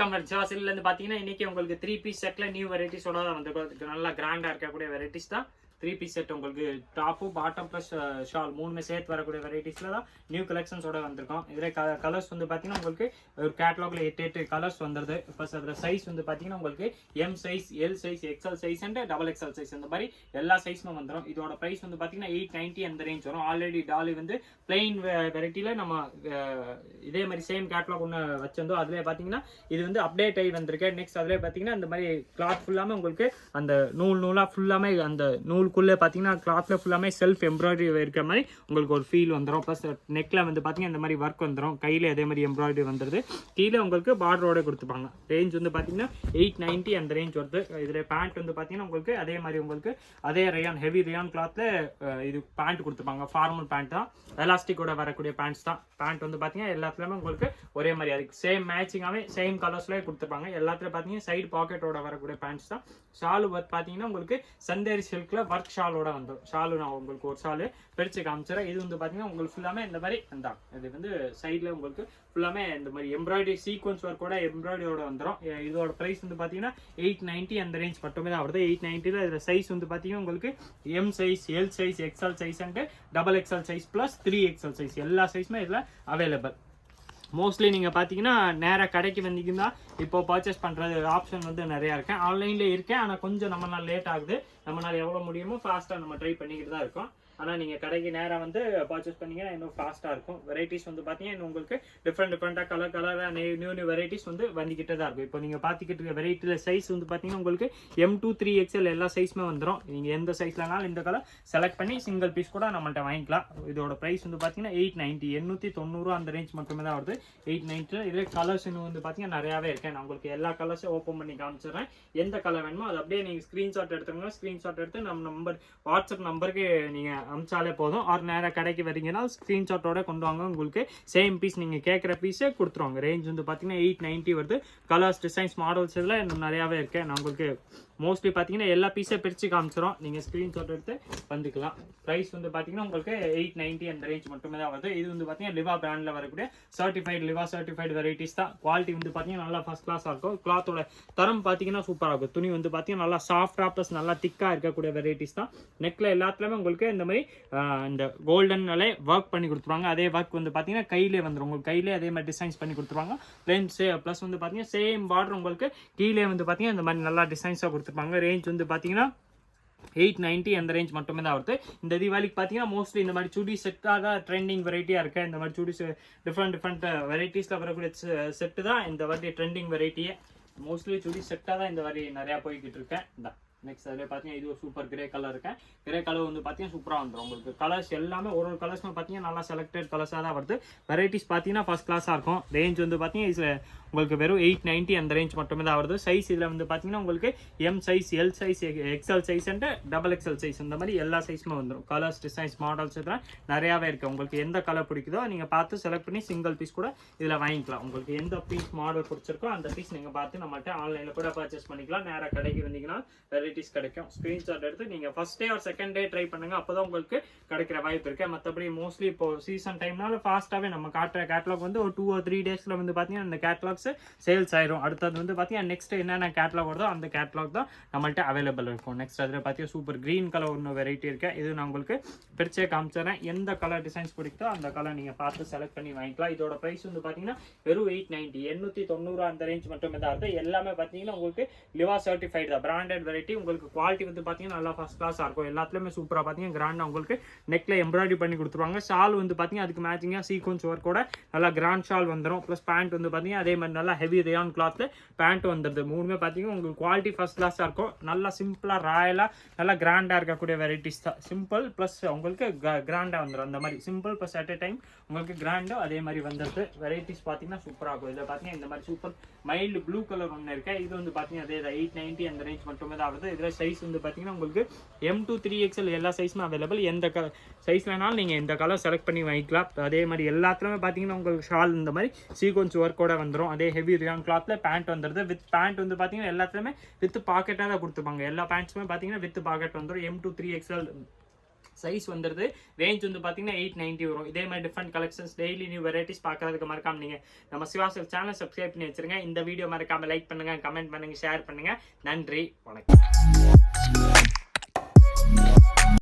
வணக்கம் ஜாசில இருந்து பாத்தீங்கன்னா இன்னைக்கு உங்களுக்கு 3 பீஸ் செட்ல நியூ வெரைட்டிஸோட வந்து நல்லா கிராண்டா இருக்கக்கூடிய வெரைட்டிஸ் தான் 3 பீஸ் செட் உங்களுக்கு டாப்பு பாட்டம் பிளஸ் ஷால் மூணுமே சேர்த்து வரக்கூடிய வெரைட்டிஸ்ல தான் நியூ கலெக்ஷன்ஸோட வந்திருக்கோம். இதுல கலர்ஸ் வந்து பாத்தீங்கன்னா உங்களுக்கு ஒரு கேட்டலாக்ல 8 கலர்ஸ் வந்துருது. பிளஸ் அதுல சைஸ் வந்து பாத்தீங்கன்னா உங்களுக்கு M size, L size, XL size and double XL size இந்த மாதிரி எல்லா சைஸுமே வந்துடும். இதோட பிரைஸ் வந்து பாத்தீங்கன்னா 890 அந்த ரேஞ்ச் வரும். ஆல்ரெடி டாலி வந்து பிளெயின் வெரைட்டில நம்ம இதே மாதிரி சேம் கேட்டலாக் ஒன்று வச்சிருந்தோம். அதுல பாத்தீங்கன்னா இது வந்து அப்டேட் ஆகி வந்திருக்கு. நெக்ஸ்ட் அதுல பாத்தீங்கன்னா இந்த மாதிரி கிளாத் ஃபுல்லாமே உங்களுக்கு அந்த நூலா ஃபுல்லாமே அந்த நூலுக்குள்ளே பார்த்தீங்கன்னா கிளாத்ல ஃபுல்லாமே செல்ஃப் எம்ப்ராய்டரி இருக்கிற மாதிரி உங்களுக்கு ஒரு ஃபீல் வந்துடும். ப்ளஸ் நெக்ல வந்து பார்த்தீங்கன்னா இந்த மாதிரி ஒர்க் வந்துடும். கையில் அதே மாதிரி எம்ப்ராய்டரி வந்துடுது. கீழே உங்களுக்கு பார்டரோட கொடுத்துப்பாங்க. ரேஞ்ச் வந்து பார்த்தீங்கன்னா 890 அந்த ரேஞ்ச் வருது. இதில் பேண்ட் வந்து பார்த்தீங்கன்னா உங்களுக்கு அதே மாதிரி உங்களுக்கு அதே ரயான் ஹெவி ரயான் கிளாத்ல இது பேண்ட் கொடுத்துப்பாங்க. ஃபார்மல் பேண்ட் தான், எலாஸ்டிக்கோட வரக்கூடிய பேண்ட்ஸ் தான். பேண்ட் வந்து பார்த்தீங்கன்னா எல்லாத்துலேயுமே உங்களுக்கு ஒரே மாதிரி அதுக்கு சேம் மேட்சிங்காகவே சேம் கலர்ஸ்லேயே கொடுத்துருப்பாங்க. எல்லாத்துலையும் பார்த்தீங்கன்னா சைடு பாக்கெட்டோட வரக்கூடிய பேண்ட்ஸ் தான். ஷாலு பார்த்தீங்கன்னா உங்களுக்கு சந்தேரி சில்க்ல ஒர்க் ஷாலோட வந்துடும். ஷாலு நான் உங்களுக்கு ஒரு ஷாலு பிரிச்சு காமிச்சிடறேன். இது வந்து பார்த்தீங்கன்னா உங்களுக்கு ஃபுல்லாமே இந்த மாதிரி வந்தாங்க. இது வந்து சைடில் உங்களுக்கு ஃபுல்லாமே இந்த மாதிரி எம்ப்ராய்டரி சீக்வன்ஸ் ஒர்க்கோட எம்ப்ராய்டரியோட வந்துடும். இதோட ப்ரைஸ் வந்து பார்த்தீங்கன்னா 890 அந்த ரேஞ்ச் மட்டுமே தான் வருது. 890ல இதில் சைஸ் வந்து பார்த்தீங்கன்னா உங்களுக்கு M size, L size, XL size and double XL size plus 3XL size எல்லா சைஸுமே இதில் அவைலபிள். மோஸ்ட்லி நீங்கள் பார்த்தீங்கன்னா நேராக கடைக்கு வந்தீங்கன்னா இப்போ பர்ச்சேஸ் பண்ணுறது ஆப்ஷன் வந்து நிறையா இருக்கேன். ஆன்லைனில் இருக்கேன், ஆனால் கொஞ்சம் நம்மளால் லேட் ஆகுது. நம்மளால் எவ்வளோ முடியுமோ ஃபாஸ்ட்டாக நம்ம ட்ரை பண்ணிக்கிட்டு தான் இருக்கோம். ஆனால் நீங்கள் கடைக்கு நேராக வந்து பர்ச்சேஸ் பண்ணிங்கன்னா இன்னும் ஃபாஸ்ட்டாக இருக்கும். வெரைட்டிஸ் வந்து பார்த்தீங்கன்னா உங்களுக்கு டிஃப்ரெண்ட்டாக கலராக நியூ வெரைட்டிஸ் வந்து வந்துக்கிட்டே தான் இருக்கும். இப்போ நீங்கள் பார்த்துக்கிட்டு இருக்க வெரைட்டியில் சைஸ் வந்து பார்த்தீங்கன்னா உங்களுக்கு M2 3XL எல்லா சைஸுமே வந்துடும். நீங்கள் எந்த சைஸ்லனாலும் இந்த கலர் செலக்ட் பண்ணி சிங்கிள் பீஸ் கூட நம்மள்ட்ட வாங்கிக்கலாம். இதோட ப்ரைஸ் வந்து பார்த்தீங்கன்னா 890 890 அந்த ரேஞ்ச் மட்டுமே தான் வருது. 890 இதில் கலர்ஸ் இன்னும் வந்து பார்த்தீங்கன்னா நிறையாவே இருக்கேன். நான் உங்களுக்கு எல்லா கலர்ஸும் ஓப்பன் பண்ணி காமிச்சிடுறேன். எந்த கலர் வேணுமோ அது அப்படியே நீங்கள் ஸ்க்ரீன்ஷாட் எடுத்துருங்க. ஸ்க்ரீன்ஷாட் எடுத்து நம்ம நம்பர் வாட்ஸ்அப் நம்பருக்கு நீங்கள் அமிச்சாலே போதும். ஆர் நேராக கடைக்கு வரீங்கன்னா ஸ்க்ரீன்ஷாட்டோட கொண்டு வாங்க. உங்களுக்கு சேம் பீஸ் நீங்கள் கேட்குற பீஸே கொடுத்துருவாங்க. ரேஞ்ச் வந்து பார்த்தீங்கன்னா 890 வருது. கலர்ஸ், டிசைன்ஸ், மாடல்ஸ் இதில் இன்னும் நிறையாவே இருக்கேன். நான் உங்களுக்கு மோஸ்ட்லி பார்த்தீங்கன்னா எல்லா பீஸே பிரித்து காமிச்சிடும். நீங்கள் ஸ்க்ரீன்ஷாட் எடுத்து வந்துக்கலாம். ப்ரைஸ் வந்து பார்த்தீங்கன்னா உங்களுக்கு 890 அந்த ரேஞ்ச் மட்டுமே தான் வருது. இது வந்து பார்த்தீங்கன்னா லிவா பிராண்டில் வரக்கூடிய லிவா சர்டிஃபைடு வெரைட்டிஸ் தான். குவாலிட்டி வந்து பார்த்தீங்கன்னா நல்லா ஃபர்ஸ்ட் கிளாஸாக இருக்கும். கிளாத்தோட தரம் பார்த்தீங்கன்னா சூப்பராக இருக்கும். துணி வந்து பார்த்தீங்கன்னா நல்லா சாஃப்டாக ப்ளஸ் நல்லா திக்காக இருக்கக்கூடிய வெரைட்டிஸ் தான். நெக்கில் எல்லாத்துலேயுமே உங்களுக்கு இந்த மாதிரி இந்த கோல்டன்னாலே ஒர்க் பண்ணி கொடுத்துருவாங்க. அதே ஒர்க் வந்து பார்த்தீங்கன்னா கையிலே வந்துடும். உங்களுக்கு கையிலே அதே மாதிரி டிசைன்ஸ் பண்ணி கொடுத்துருவாங்க. ப்ளஸ் வந்து பார்த்தீங்கன்னா சேம் பார்டர் உங்களுக்கு கீழே வந்து பார்த்தீங்கன்னா இந்த மாதிரி நல்லா டிசைன்ஸாக கொடுத்துருப்பாங்க. ரேஞ்ச் வந்து பார்த்தீங்கன்னா 890 அந்த ரேஞ்ச் மட்டுமே தான் வருது. இந்த தீபாவளிக்கு பார்த்தீங்கன்னா மோஸ்ட்லி இந்த மாதிரி சுடி செட்டாக தான் ட்ரெண்டிங் வெரைட்டியாக இருக்கு. இந்த மாதிரி சுடி டிஃப்ரெண்ட் வெரைட்டிஸில் வரக்கூடிய செட்டு தான் இந்த வாட்டி ட்ரெண்டிங் வெரைட்டியே. மோஸ்ட்லி சுடி செட்டாக தான் இந்த மாதிரி நிறையா போய்கிட்டு இருக்கேன். இந்த நெக்ஸ்ட் அதில் பார்த்தீங்கன்னா இது ஒரு சூப்பர் கிரே கலர் இருக்கேன். கிரே கலர் வந்து பார்த்தீங்கன்னா சூப்பராக வந்துடும். உங்களுக்கு கலர்ஸ் எல்லாமே ஒரு கலர்ஸ்மே பார்த்தீங்கன்னா நல்லா செலக்டட் கலர்ஸாக தான் வருது. வெரைட்டிஸ் பார்த்தீங்கன்னா ஃபர்ஸ்ட் கிளாஸாக இருக்கும். ரேஞ்ச் வந்து பார்த்தீங்கன்னா இதில் உங்களுக்கு வெறும் 890 அந்த ரேஞ்ச் மட்டுமே தான் வருது. சைஸ் இதில் வந்து பார்த்தீங்கன்னா உங்களுக்கு M size, L size, XL size and double XL size இந்த மாதிரி எல்லா சைஸுமே வந்துடும். கலர்ஸ், டிசைன்ஸ், மாடல்ஸ் இதெல்லாம் நிறையாவே இருக்குது. உங்களுக்கு எந்த கலர் பிடிக்குதோ நீங்கள் பார்த்து செலக்ட் பண்ணி சிங்கிள் பீஸ் கூட இதில் வாங்கிக்கலாம். உங்களுக்கு எந்த பீஸ் மாடல் பிடிச்சிருக்கோ அந்த பீஸ் நீங்கள் பார்த்து நம்மள்ட்ட ஆன்லைனில் கூட பர்ச்சேஸ் பண்ணிக்கலாம். நேராக கடைக்கு வந்தீங்கன்னா வெரைட்டிஸ் கிடைக்கும். ஸ்க்ரீன்ஷாட் எடுத்து நீங்கள் ஃபர்ஸ்ட் டே ஒரு செகண்ட் டே ட்ரை பண்ணுங்க. அப்போ தான் உங்களுக்கு கிடைக்கிற வாய்ப்பு இருக்கு. மற்றபடி மோஸ்ட்லி இப்போ சீசன் டைம்னால ஃபாஸ்ட்டாகவே நம்ம காட்டுற கேட்லாக் வந்து ஒரு 2 or 3 டேஸில் வந்து பார்த்தீங்கன்னா இந்த கேட்லாக்ஸ் சேல்ஸ் ஆயிரும். அடுத்தது வந்து பார்த்தீங்கன்னா நெக்ஸ்ட் என்னென்ன கேட்லாக் வருதோ அந்த கேட்லாக் தான் நம்மள்ட்ட அவைலபிள் இருக்கும். நெக்ஸ்ட் அதில் பார்த்தீங்கன்னா சூப்பர் கிரீன் கலர் ஒன்று வெரைட்டி இருக்கு. இது நான் உங்களுக்கு பிரிச்சே காமிச்சிடறேன். எந்த கலர் டிசைன்ஸ் பிடிக்குதோ அந்த கலர் நீங்கள் பார்த்து செலக்ட் பண்ணி வாங்கிக்கலாம். இதோட ப்ரைஸ் வந்து பார்த்தீங்கன்னா வெறும் 890 890 அந்த ரேஞ்ச் மட்டுமே தான் வருது. எல்லாமே பார்த்தீங்கன்னா உங்களுக்கு லிவா சர்டிஃபைடு தான், பிராண்டட் வெரைட்டி. உங்களுக்கு குவாலிட்டி வந்து பார்த்தீங்கன்னா நல்லா ஃபர்ஸ்ட் கிளாஸாக இருக்கும். எல்லாத்துலேயுமே சூப்பராக பார்த்தீங்கன்னா கிராண்டாக உங்களுக்கு நெக்கில் எம்ப்ராய்டரி பண்ணி கொடுத்துருவாங்க. ஷால் வந்து பார்த்தீங்கன்னா அதுக்கு மேட்சிங்காக சீக்வன்ஸ் ஒர்க்கோட நல்லா கிராண்ட் ஷால் வந்துடும். ப்ளஸ் பேண்ட் வந்து பார்த்தீங்கன்னா அதே மாதிரி நல்லா ஹெவி ரயான் கிளாத்ல பேண்ட் வந்துடுது. மூணுமே பார்த்தீங்கன்னா உங்களுக்கு குவாலிட்டி ஃபர்ஸ்ட் கிளாஸாக இருக்கும். நல்லா சிம்பிளாக ராயலாக நல்லா கிராண்டாக இருக்கக்கூடிய வெரைட்டிஸ் தான். சிம்பிள் ப்ளஸ் உங்களுக்கு கிராண்டாக வந்துடும். அந்த மாதிரி simple plus at a time உங்களுக்கு கிராண்டாக அதே மாதிரி வந்துடுது. வெரைட்டிஸ் பார்த்தீங்கன்னா சூப்பராக இருக்கும். இதில் பார்த்தீங்கன்னா இந்த மாதிரி சூப்பர் மைல்டு ப்ளூ கலர் ஒன்று இருக்கு. இது வந்து பார்த்தீங்கன்னா அதே 890 அந்த ரேஞ்ச் மட்டுமே தான் வருது. இதில் சைஸ் வந்து பார்த்தீங்கன்னா உங்களுக்கு M2 3XL எல்லா சைஸுமே அவைலபிள். எந்த சைஸ்லனாலும் நீங்கள் இந்த கலர் செலக்ட் பண்ணி வாங்கிக்கலாம். அதே மாதிரி எல்லாத்துலேயுமே பார்த்தீங்கன்னா உங்களுக்கு ஷால் இந்த மாதிரி சீக்வன்ஸ் ஒர்க்கோட வந்துடும். அதே ஹெவி ரியான் கிளாத்ல பேண்ட் வந்துடுது. வித் பேண்ட் வந்து பார்த்தீங்கன்னா எல்லாத்துலேயுமே வித் பாக்கெட்டாக தான் கொடுத்துருப்பாங்க. எல்லா பேண்ட்ஸுமே பார்த்தீங்கன்னா வித் பாக்கெட் வந்துடும். M2 3XL சைஸ் வந்துருது. ரேஞ்ச் வந்து பார்த்தீங்கன்னா 890 வரும். இதே மாதிரி different collections daily new varieties பார்க்கறதுக்கு மறக்காம நீங்கள் நம்ம சிவா சில்க் சேனல் சப்ஸ்கிரைப் பண்ணி வச்சிருங்க. இந்த வீடியோ மறக்காம லைக் பண்ணுங்க, கமெண்ட் பண்ணுங்க, ஷேர் பண்ணுங்க. நன்றி, வணக்கம்.